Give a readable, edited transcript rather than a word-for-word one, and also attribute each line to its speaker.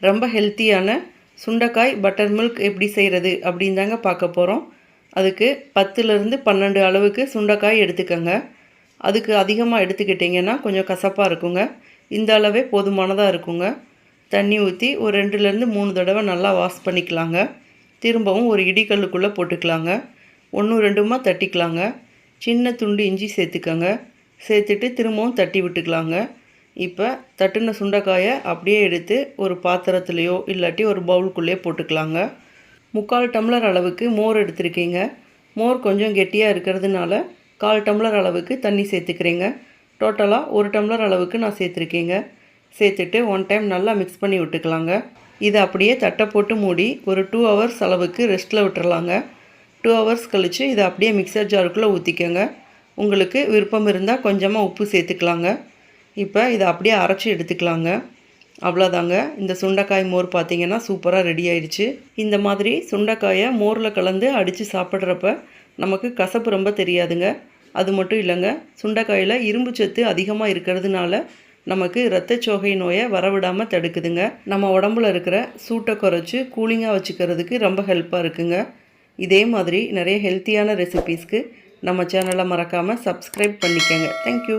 Speaker 1: ரொம்ப ஹெல்த்தியான சுண்டைக்காய் பட்டர் மில்க் எப்படி செய்கிறது அப்படின்னு தாங்க பார்க்க போகிறோம். அதுக்கு 10லேருந்து 12 அளவுக்கு சுண்டைக்காய் எடுத்துக்கோங்க. அதுக்கு அதிகமாக எடுத்துக்கிட்டிங்கன்னா கொஞ்சம் கசப்பாக இருக்குங்க. இந்த அளவே போதுமானதாக இருக்குங்க. தண்ணி ஊற்றி ஒரு 2லேருந்து 3 தடவை நல்லா வாஷ் பண்ணிக்கலாங்க. திரும்பவும் ஒரு இடிக்கல்லுக்குள்ளே போட்டுக்கலாங்க. 1 2மா தட்டிக்கலாங்க. சின்ன துண்டு இஞ்சி சேர்த்துக்கோங்க. சேர்த்துட்டு திரும்பவும் தட்டி விட்டுக்கலாங்க. இப்போ தட்டின சுண்டைக்காயை அப்படியே எடுத்து ஒரு பாத்திரத்துலேயோ இல்லாட்டி ஒரு பவுலுக்குள்ளேயோ போட்டுக்கலாங்க. 3/4 டம்ளர் அளவுக்கு மோர் எடுத்துருக்கீங்க. மோர் கொஞ்சம் கெட்டியாக இருக்கிறதுனால 1/4 டம்ளர் அளவுக்கு தண்ணி சேர்த்துக்கிறேங்க. டோட்டலாக 1 டம்ளர் அளவுக்கு நான் சேர்த்துருக்கேங்க. சேர்த்துட்டு 1 டைம் நல்லா மிக்ஸ் பண்ணி விட்டுக்கலாங்க. இதை அப்படியே தட்டை போட்டு மூடி ஒரு 2 ஹவர்ஸ் அளவுக்கு ரெஸ்ட்டில் விட்டுறலாங்க. 2 ஹவர்ஸ் கழித்து இதை அப்படியே மிக்சர் ஜாருக்குள்ளே ஊற்றிக்கோங்க. உங்களுக்கு விருப்பம் இருந்தால் கொஞ்சமாக உப்பு சேர்த்துக்கலாங்க. இப்போ இதை அப்படியே அரைச்சி எடுத்துக்கலாங்க. அவ்வளோதாங்க. இந்த சுண்டைக்காய் மோர் பார்த்திங்கன்னா சூப்பராக ரெடி ஆயிடுச்சு. இந்த மாதிரி சுண்டைக்காயை மோரில் கலந்து அடித்து சாப்பிட்றப்ப நமக்கு கசப்பு ரொம்ப தெரியாதுங்க. அது மட்டும் இல்லைங்க, சுண்டைக்காயில் இரும்பு சத்து அதிகமாக இருக்கிறதுனால நமக்கு இரத்தச்சோகை நோயை வரவிடாமல் தடுக்குதுங்க. நம்ம உடம்புல இருக்கிற சூட்டை குறைச்சி கூலிங்காக வச்சுக்கிறதுக்கு ரொம்ப ஹெல்ப்பாக இருக்குங்க. இதே மாதிரி நிறைய ஹெல்த்தியான ரெசிபீஸ்க்கு நம்ம சேனலை மறக்காமல் சப்ஸ்கிரைப் பண்ணிக்கோங்க. தேங்க்யூ.